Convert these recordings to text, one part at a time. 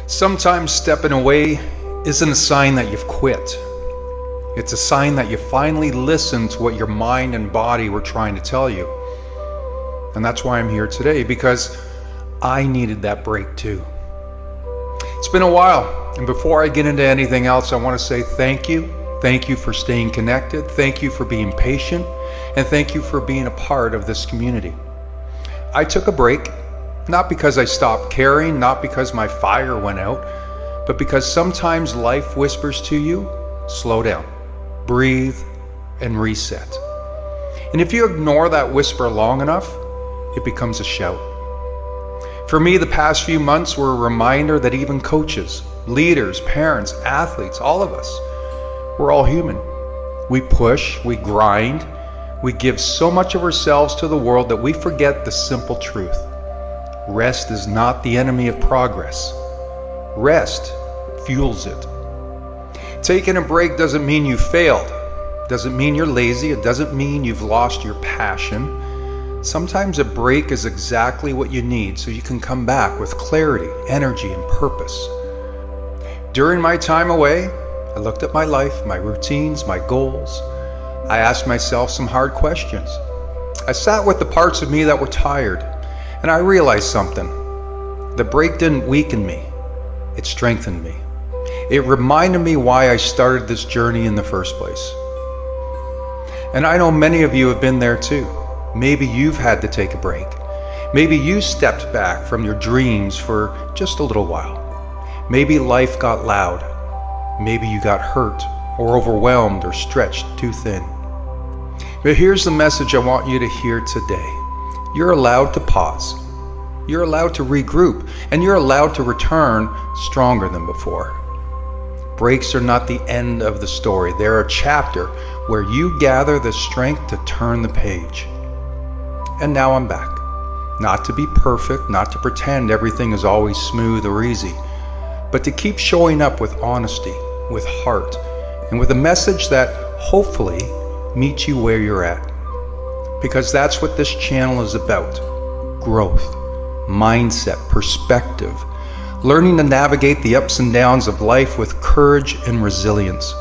Sometimes stepping away isn't a sign that you've quit. It's a sign that you finally listened to what your mind and body were trying to tell you. And that's why I'm here today, because I needed that break too. It's been a while, and before I get into anything else, I want to say thank you. Thank you for staying connected. Thank you for being patient. And thank you for being a part of this community. I took a break, not because I stopped caring, not because my fire went out, but because sometimes life whispers to you, slow down, breathe, and reset. And if you ignore that whisper long enough, it becomes a shout. For me, the past few months were a reminder that even coaches, leaders, parents, athletes, all of us, we're all human. We push, we grind, we give so much of ourselves to the world that we forget the simple truth. Rest is not the enemy of progress. Rest fuels it. Taking a break doesn't mean you failed. Doesn't mean you're lazy. It doesn't mean you've lost your passion. Sometimes a break is exactly what you need so you can come back with clarity, energy, and purpose. During my time away, I looked at my life, my routines, my goals. I asked myself some hard questions. I sat with the parts of me that were tired, and I realized something. The break didn't weaken me. It strengthened me. It reminded me why I started this journey in the first place. And I know many of you have been there too. Maybe you've had to take a break. Maybe you stepped back from your dreams for just a little while. Maybe life got loud. Maybe you got hurt or overwhelmed or stretched too thin. But here's the message I want you to hear today. You're allowed to pause. You're allowed to regroup, and you're allowed to return stronger than before. Breaks are not the end of the story. They're a chapter where you gather the strength to turn the page. And now I'm back. Not to be perfect, not to pretend everything is always smooth or easy, but to keep showing up with honesty, with heart, and with a message that hopefully meets you where you're at. Because that's what this channel is about. Growth, mindset, perspective, learning to navigate the ups and downs of life with courage and resilience.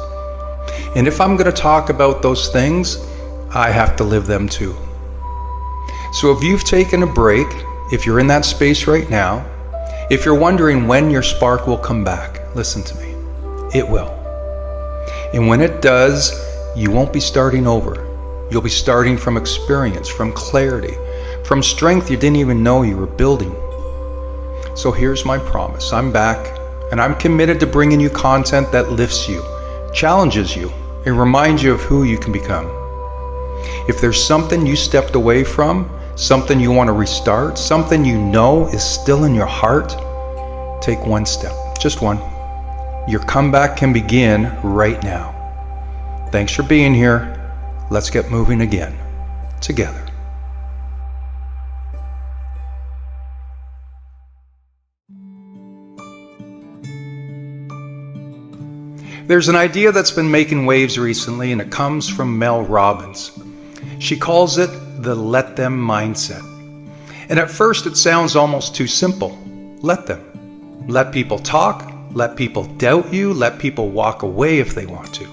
And if I'm going to talk about those things, I have to live them too. So if you've taken a break, if you're in that space right now, if you're wondering when your spark will come back, listen to me. It will. And when it does, you won't be starting over. You'll be starting from experience, from clarity, from strength you didn't even know you were building. So here's my promise. I'm back, and I'm committed to bringing you content that lifts you, challenges you, and reminds you of who you can become. If there's something you stepped away from, something you want to restart, something you know is still in your heart, take one step, just one. Your comeback can begin right now. Thanks for being here. Let's get moving again, together. There's an idea that's been making waves recently, and it comes from Mel Robbins. She calls it the let them mindset. And at first it sounds almost too simple. Let them. Let people talk, let people doubt you, let people walk away if they want to.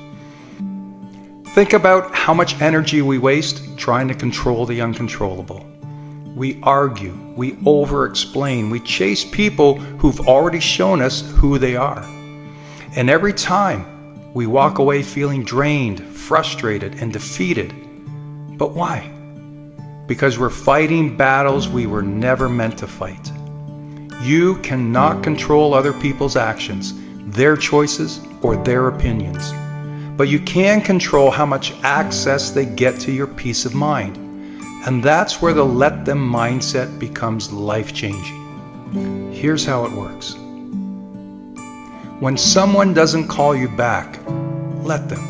Think about how much energy we waste trying to control the uncontrollable. We argue, we over-explain, we chase people who've already shown us who they are. And every time we walk away feeling drained, frustrated, and defeated. But why? Because we're fighting battles we were never meant to fight. You cannot control other people's actions, their choices, or their opinions. But you can control how much access they get to your peace of mind. And that's where the let them mindset becomes life-changing. Here's how it works. When someone doesn't call you back, let them.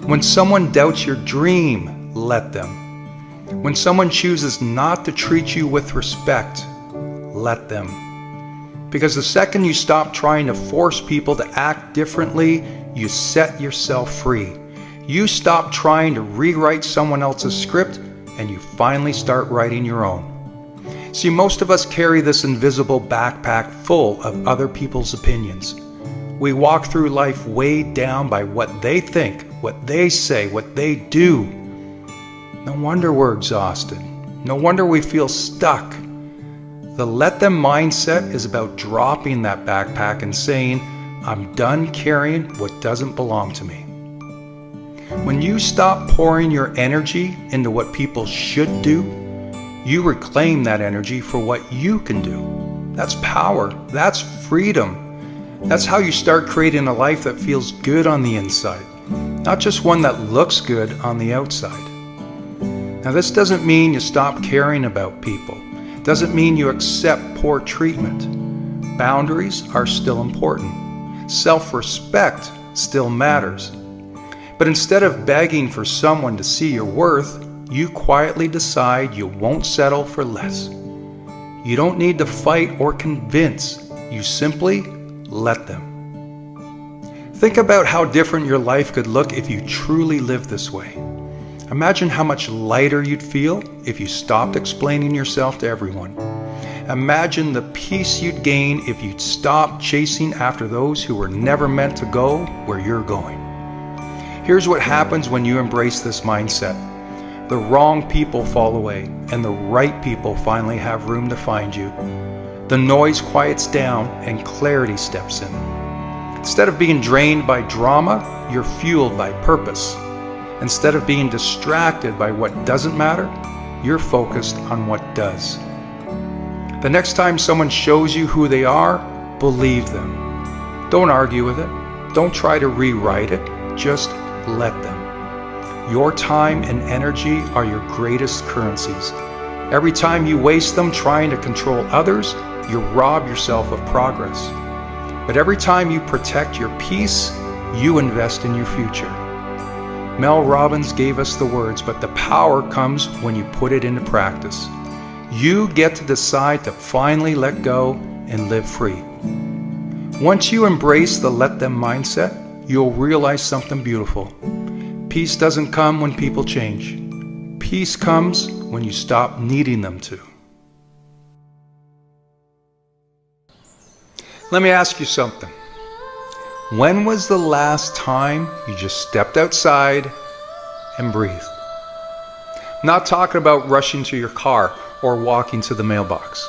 When someone doubts your dream, let them. When someone chooses not to treat you with respect, let them. Because the second you stop trying to force people to act differently, you set yourself free. You stop trying to rewrite someone else's script, and you finally start writing your own. See, most of us carry this invisible backpack full of other people's opinions. We walk through life weighed down by what they think, what they say, what they do. No wonder we're exhausted. No wonder we feel stuck. The let them mindset is about dropping that backpack and saying, I'm done carrying what doesn't belong to me. When you stop pouring your energy into what people should do, you reclaim that energy for what you can do. That's power. That's freedom. That's how you start creating a life that feels good on the inside, not just one that looks good on the outside. Now, this doesn't mean you stop caring about people. It doesn't mean you accept poor treatment. Boundaries are still important. Self-respect still matters. But instead of begging for someone to see your worth, you quietly decide you won't settle for less. You don't need to fight or convince. You simply let them. Think about how different your life could look if you truly lived this way. Imagine how much lighter you'd feel if you stopped explaining yourself to everyone. Imagine the peace you'd gain if you'd stop chasing after those who were never meant to go where you're going. Here's what happens when you embrace this mindset. The wrong people fall away, and the right people finally have room to find you. The noise quiets down, and clarity steps in. Instead of being drained by drama, you're fueled by purpose. Instead of being distracted by what doesn't matter, you're focused on what does. The next time someone shows you who they are, believe them. Don't argue with it. Don't try to rewrite it. Just let them. Your time and energy are your greatest currencies. Every time you waste them trying to control others, you rob yourself of progress. But every time you protect your peace, you invest in your future. Mel Robbins gave us the words, but the power comes when you put it into practice. You get to decide to finally let go and live free. Once you embrace the let them mindset, you'll realize something beautiful. Peace doesn't come when people change. Peace comes when you stop needing them to. Let me ask you something. When was the last time you just stepped outside and breathed? I'm not talking about rushing to your car or walking to the mailbox.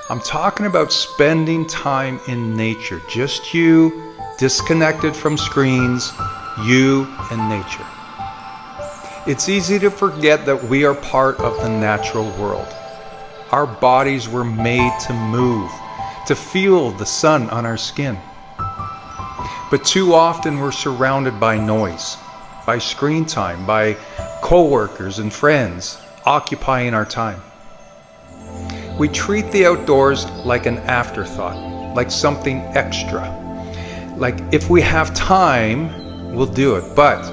I'm talking about spending time in nature, just you, disconnected from screens, you and nature. It's easy to forget that we are part of the natural world. Our bodies were made to move, to feel the sun on our skin. But too often we're surrounded by noise, by screen time, by coworkers and friends occupying our time. We treat the outdoors like an afterthought, like something extra. Like if we have time, we'll do it. But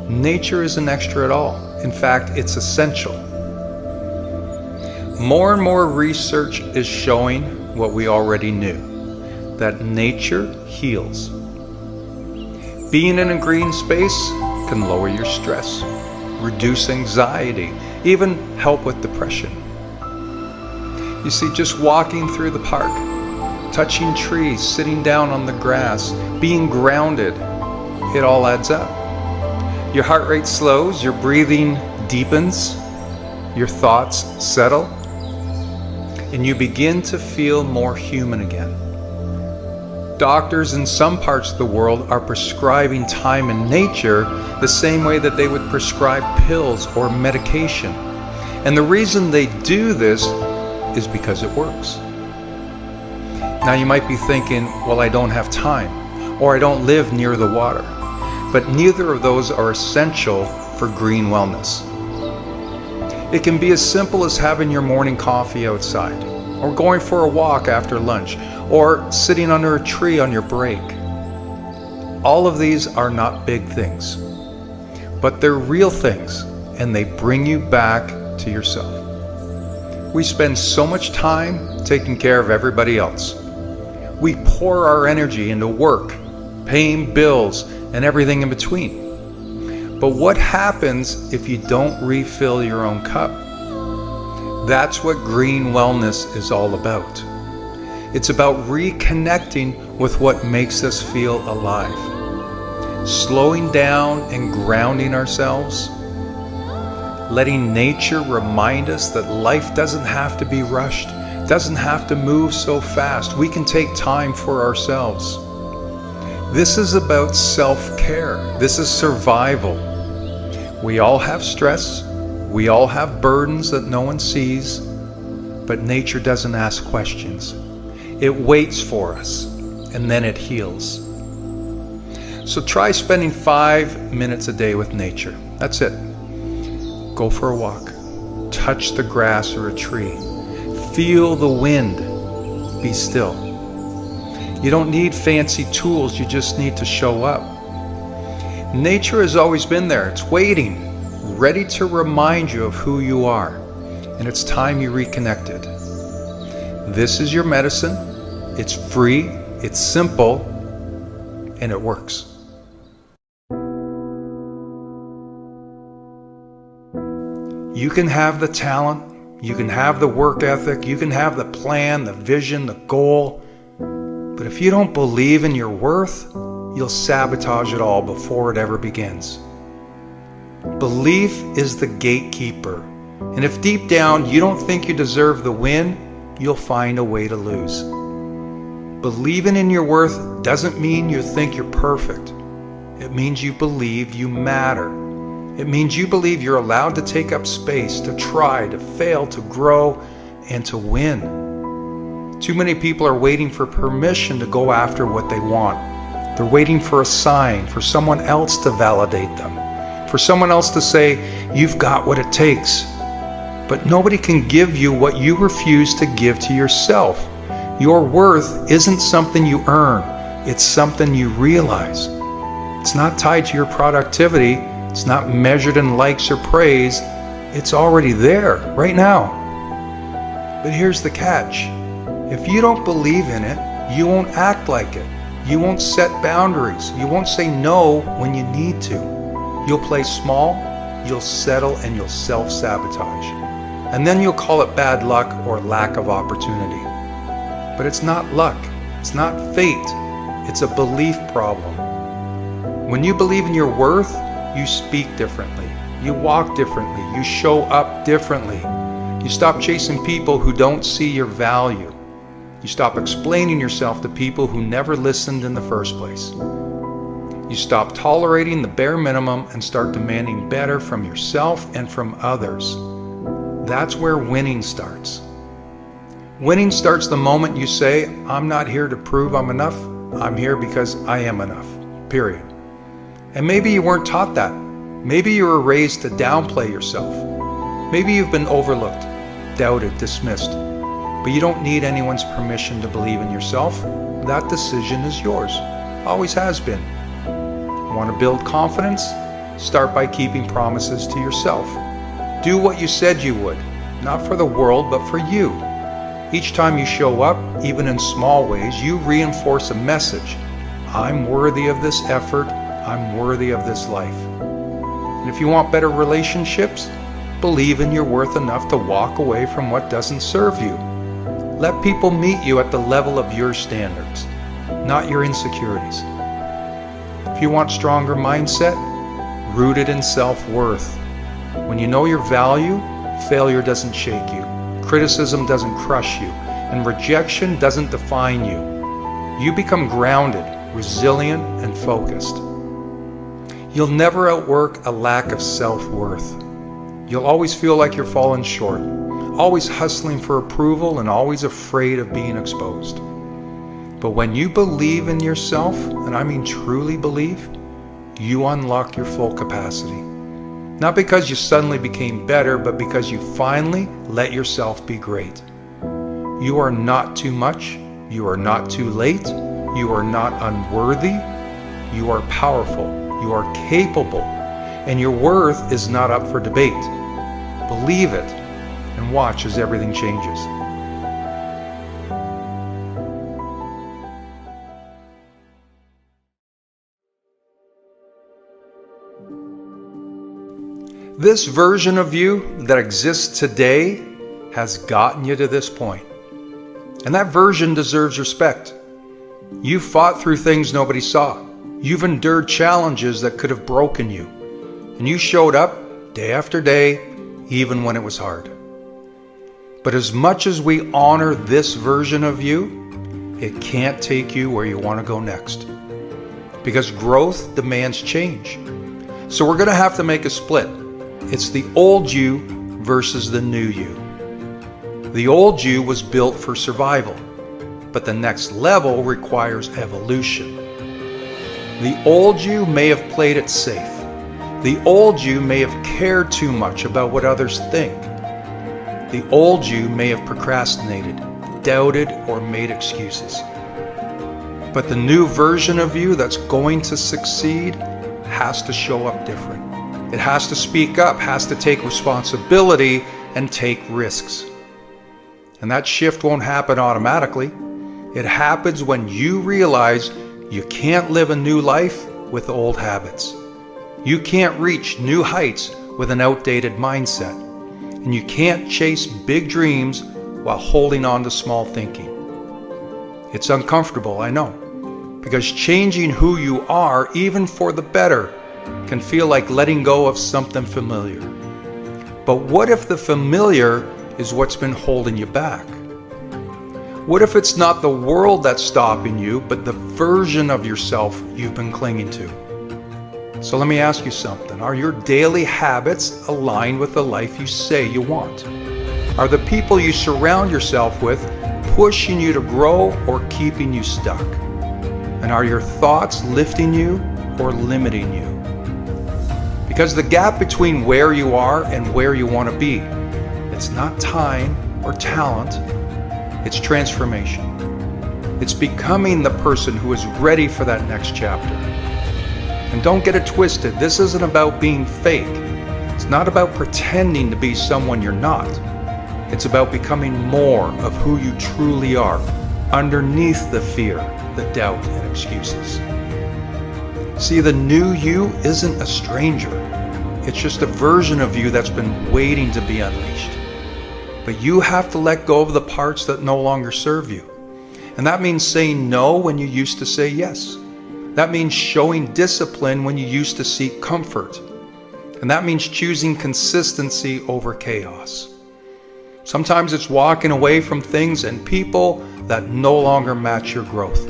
nature isn't extra at all. In fact, it's essential. More and more research is showing what we already knew, that nature heals. Being in a green space can lower your stress, reduce anxiety, even help with depression. You see, just walking through the park, touching trees, sitting down on the grass, being grounded, it all adds up. Your heart rate slows, your breathing deepens, your thoughts settle, and you begin to feel more human again. Doctors in some parts of the world are prescribing time in nature the same way that they would prescribe pills or medication. And the reason they do this is because it works. Now you might be thinking, well, I don't have time, or I don't live near the water. But neither of those are essential for green wellness. It can be as simple as having your morning coffee outside, or going for a walk after lunch, or sitting under a tree on your break. All of these are not big things, but they're real things, and they bring you back to yourself. We spend so much time taking care of everybody else. We pour our energy into work, paying bills, and everything in between. But what happens if you don't refill your own cup? That's what green wellness is all about. It's about reconnecting with what makes us feel alive. Slowing down and grounding ourselves. Letting nature remind us that life doesn't have to be rushed, doesn't have to move so fast. We can take time for ourselves. This is about self-care. This is survival. We all have stress. We all have burdens that no one sees, but nature doesn't ask questions. It waits for us, and then it heals. So try spending 5 minutes a day with nature. That's it. Go for a walk. Touch the grass or a tree. Feel the wind. Be still. You don't need fancy tools, you just need to show up. Nature has always been there. It's waiting, ready to remind you of who you are. And it's time you reconnected. This is your medicine. It's free, it's simple, and it works. You can have the talent, you can have the work ethic, you can have the plan, the vision, the goal, but if you don't believe in your worth, you'll sabotage it all before it ever begins. Belief is the gatekeeper, and if deep down you don't think you deserve the win, you'll find a way to lose. Believing in your worth doesn't mean you think you're perfect. It means you believe you matter. It means you believe you're allowed to take up space, to try, to fail, to grow, and to win. Too many people are waiting for permission to go after what they want. They're waiting for a sign, for someone else to validate them, for someone else to say, you've got what it takes. But nobody can give you what you refuse to give to yourself. Your worth isn't something you earn, it's something you realize. It's not tied to your productivity. It's not measured in likes or praise. It's already there, right now. But here's the catch. If you don't believe in it, you won't act like it. You won't set boundaries. You won't say no when you need to. You'll play small, you'll settle, and you'll self-sabotage. And then you'll call it bad luck or lack of opportunity. But it's not luck. It's not fate. It's a belief problem. When you believe in your worth, you speak differently, you walk differently, you show up differently. You stop chasing people who don't see your value. You stop explaining yourself to people who never listened in the first place. You stop tolerating the bare minimum and start demanding better from yourself and from others. That's where winning starts. Winning starts the moment you say, I'm not here to prove I'm enough, I'm here because I am enough, period. And maybe you weren't taught that. Maybe you were raised to downplay yourself. Maybe you've been overlooked, doubted, dismissed. But you don't need anyone's permission to believe in yourself. That decision is yours. Always has been. Want to build confidence? Start by keeping promises to yourself. Do what you said you would, not for the world, but for you. Each time you show up, even in small ways, you reinforce a message. I'm worthy of this effort. I'm worthy of this life. And if you want better relationships, believe in your worth enough to walk away from what doesn't serve you. Let people meet you at the level of your standards, not your insecurities. If you want stronger mindset, rooted in self-worth. When you know your value, failure doesn't shake you, criticism doesn't crush you, and rejection doesn't define you. You become grounded, resilient, and focused. You'll never outwork a lack of self-worth. You'll always feel like you're falling short, always hustling for approval and always afraid of being exposed. But when you believe in yourself, and I mean truly believe, you unlock your full capacity. Not because you suddenly became better, but because you finally let yourself be great. You are not too much. You are not too late. You are not unworthy. You are powerful. You are capable, and your worth is not up for debate. Believe it, and watch as everything changes. This version of you that exists today has gotten you to this point. And that version deserves respect. You fought through things nobody saw. You've endured challenges that could have broken you. And you showed up day after day, even when it was hard. But as much as we honor this version of you, it can't take you where you want to go next. Because growth demands change. So we're going to have to make a split. It's the old you versus the new you. The old you was built for survival, but the next level requires evolution. The old you may have played it safe. The old you may have cared too much about what others think. The old you may have procrastinated, doubted, or made excuses. But the new version of you that's going to succeed has to show up different. It has to speak up, has to take responsibility, and take risks. And that shift won't happen automatically. It happens when you realize you can't live a new life with old habits. You can't reach new heights with an outdated mindset. And you can't chase big dreams while holding on to small thinking. It's uncomfortable, I know, because changing who you are, even for the better, can feel like letting go of something familiar. But what if the familiar is what's been holding you back? What if it's not the world that's stopping you, but the version of yourself you've been clinging to? So let me ask you something. Are your daily habits aligned with the life you say you want? Are the people you surround yourself with pushing you to grow or keeping you stuck? And are your thoughts lifting you or limiting you? Because the gap between where you are and where you want to be, it's not time or talent, it's transformation. It's becoming the person who is ready for that next chapter. And don't get it twisted, this isn't about being fake. It's not about pretending to be someone you're not. It's about becoming more of who you truly are, underneath the fear, the doubt, and excuses. See, the new you isn't a stranger. It's just a version of you that's been waiting to be unleashed. But you have to let go of the parts that no longer serve you. And that means saying no when you used to say yes. That means showing discipline when you used to seek comfort. And that means choosing consistency over chaos. Sometimes it's walking away from things and people that no longer match your growth.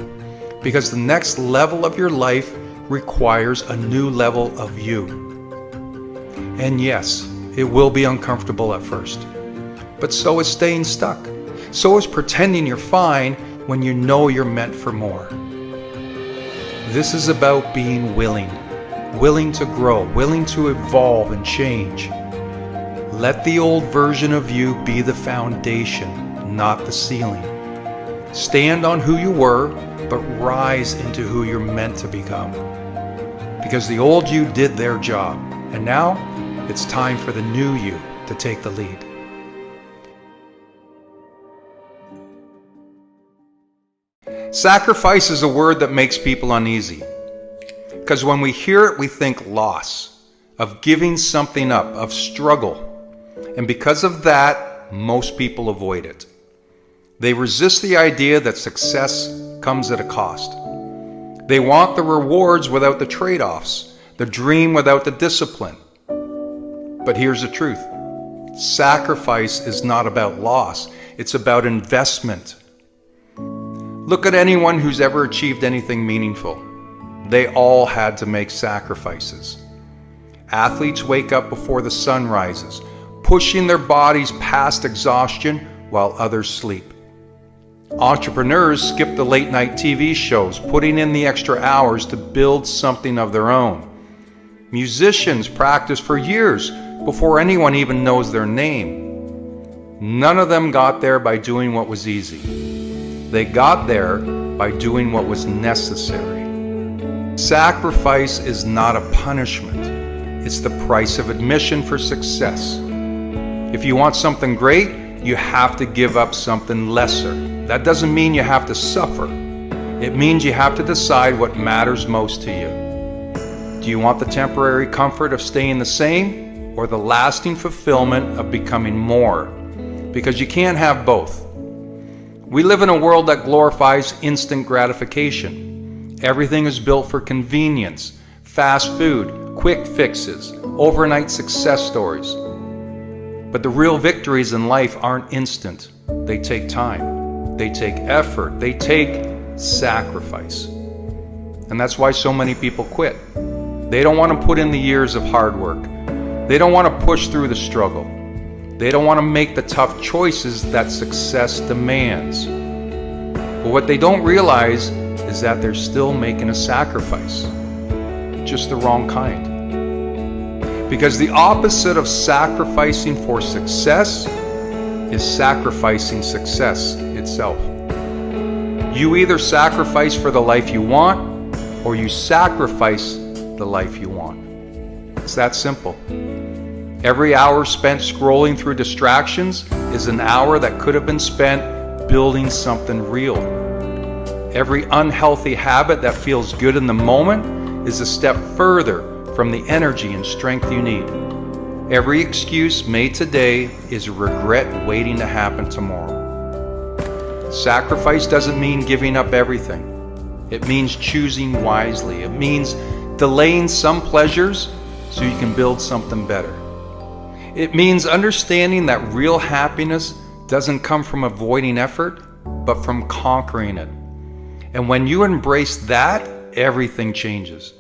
Because the next level of your life requires a new level of you. And yes, it will be uncomfortable at first. But so is staying stuck. So is pretending you're fine when you know you're meant for more. This is about being willing to grow, willing to evolve and change. Let the old version of you be the foundation, not the ceiling. Stand on who you were, but rise into who you're meant to become. Because the old you did their job, and now it's time for the new you to take the lead. Sacrifice is a word that makes people uneasy. Because when we hear it, we think loss, of giving something up, of struggle. And because of that, most people avoid it. They resist the idea that success comes at a cost. They want the rewards without the trade-offs, the dream without the discipline. But here's the truth. Sacrifice is not about loss. It's about investment. Look at anyone who's ever achieved anything meaningful. They all had to make sacrifices. Athletes wake up before the sun rises, pushing their bodies past exhaustion while others sleep. Entrepreneurs skip the late-night TV shows, putting in the extra hours to build something of their own. Musicians practice for years before anyone even knows their name. None of them got there by doing what was easy. They got there by doing what was necessary. Sacrifice is not a punishment. It's the price of admission for success. If you want something great, you have to give up something lesser. That doesn't mean you have to suffer. It means you have to decide what matters most to you. Do you want the temporary comfort of staying the same, or the lasting fulfillment of becoming more? because you can't have both. We live in a world that glorifies instant gratification. Everything is built for convenience, fast food, quick fixes, overnight success stories. But the real victories in life aren't instant. They take time, they take effort, they take sacrifice. And that's why so many people quit. They don't want to put in the years of hard work. They don't want to push through the struggle. They don't want to make the tough choices that success demands. But what they don't realize is that they're still making a sacrifice, just the wrong kind. Because the opposite of sacrificing for success is sacrificing success itself. You either sacrifice for the life you want, or you sacrifice the life you want. It's that simple. Every hour spent scrolling through distractions is an hour that could have been spent building something real. Every unhealthy habit that feels good in the moment is a step further from the energy and strength you need. Every excuse made today is a regret waiting to happen tomorrow. Sacrifice doesn't mean giving up everything. It means choosing wisely. It means delaying some pleasures so you can build something better. It means understanding that real happiness doesn't come from avoiding effort, but from conquering it. And when you embrace that, everything changes.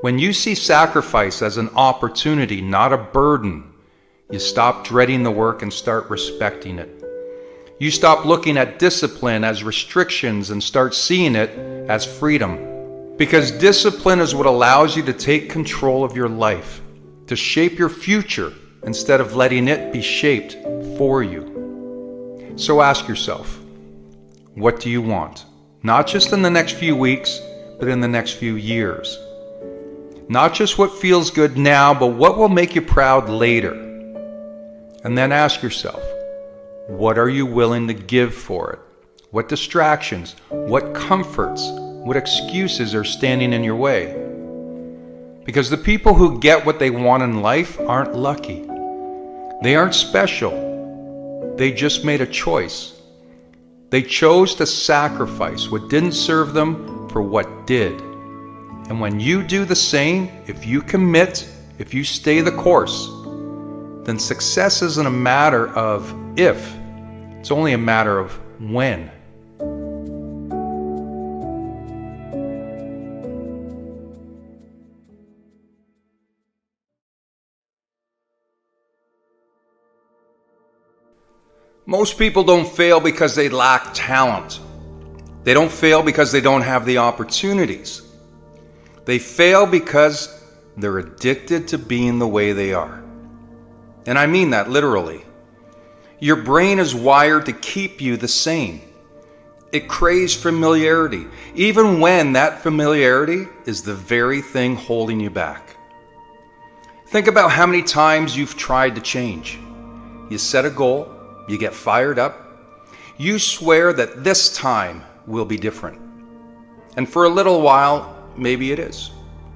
When you see sacrifice as an opportunity, not a burden, you stop dreading the work and start respecting it. You stop looking at discipline as restrictions and start seeing it as freedom. Because discipline is what allows you to take control of your life, to shape your future instead of letting it be shaped for you. So ask yourself, what do you want? Not just in the next few weeks, but in the next few years. Not just what feels good now, but what will make you proud later. And then ask yourself, what are you willing to give for it? What distractions, what comforts, what excuses are standing in your way? Because the people who get what they want in life aren't lucky. They aren't special. They just made a choice. They chose to sacrifice what didn't serve them for what did. And when you do the same, if you commit, if you stay the course, then success isn't a matter of if, it's only a matter of when. Most people don't fail because they lack talent. They don't fail because they don't have the opportunities. They fail because they're addicted to being the way they are. And I mean that literally. Your brain is wired to keep you the same. It craves familiarity, even when that familiarity is the very thing holding you back. Think about how many times you've tried to change. You set a goal, you get fired up, you swear that this time will be different. And for a little while, maybe it is.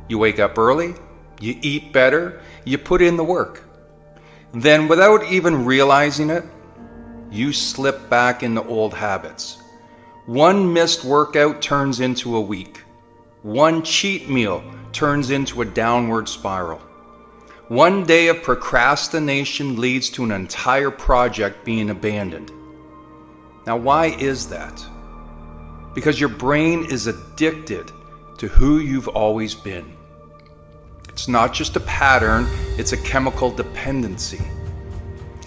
You wake up early, you eat better, you put in the work. Then, without even realizing it, you slip back into old habits. One missed workout turns into a week. One cheat meal turns into a downward spiral. One day of procrastination leads to an entire project being abandoned. Now, why is that? Because your brain is addicted to who you've always been. It's not just a pattern, it's a chemical dependency.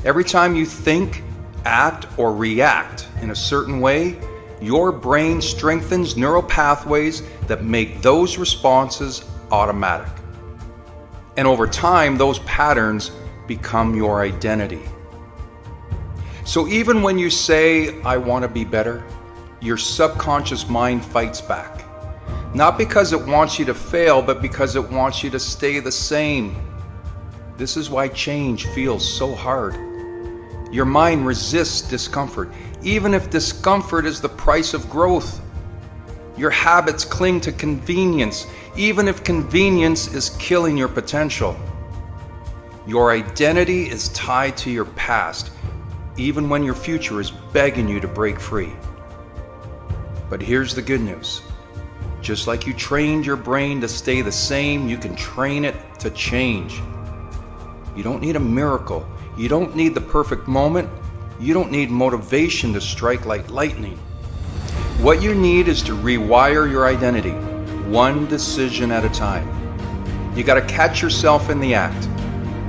Every time you think, act, or react in a certain way, your brain strengthens neural pathways that make those responses automatic. And over time, those patterns become your identity. So even when you say, I want to be better, your subconscious mind fights back. Not because it wants you to fail, but because it wants you to stay the same. This is why change feels so hard. Your mind resists discomfort, even if discomfort is the price of growth. Your habits cling to convenience, even if convenience is killing your potential. Your identity is tied to your past. even when your future is begging you to break free. But here's the good news. Just like you trained your brain to stay the same, you can train it to change. You don't need a miracle. You don't need the perfect moment. You don't need motivation to strike like lightning. What you need is to rewire your identity, one decision at a time. You got to catch yourself in the act.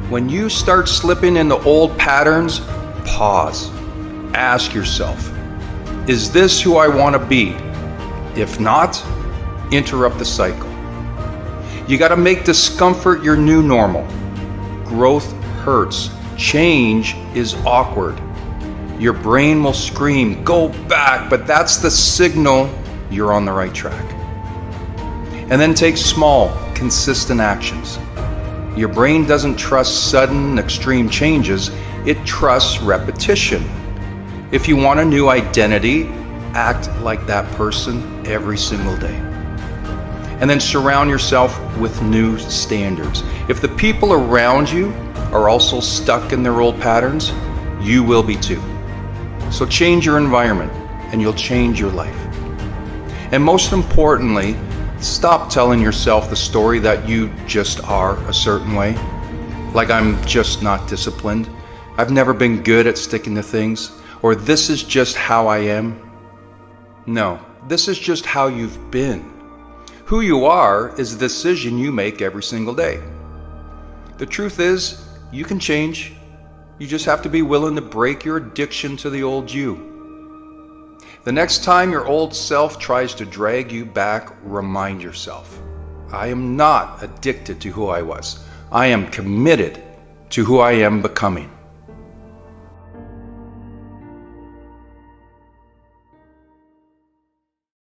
When you start slipping into old patterns, pause. Ask yourself, is this who I want to be? If not, interrupt the cycle. You got to make discomfort your new normal. Growth hurts. Change is awkward. Your brain will scream, go back, but that's the signal you're on the right track. And then take small, consistent actions. Your brain doesn't trust sudden, extreme changes. It trusts repetition. If you want a new identity, act like that person every single day. And then surround yourself with new standards. If the people around you are also stuck in their old patterns, you will be too. So change your environment and you'll change your life. And most importantly, stop telling yourself the story that you just are a certain way. Like I'm just not disciplined. I've never been good at sticking to things. Or this is just how I am. No, this is just how you've been. Who you are is a decision you make every single day. The truth is, you can change. You just have to be willing to break your addiction to the old you. The next time your old self tries to drag you back, remind yourself, I am not addicted to who I was. I am committed to who I am becoming.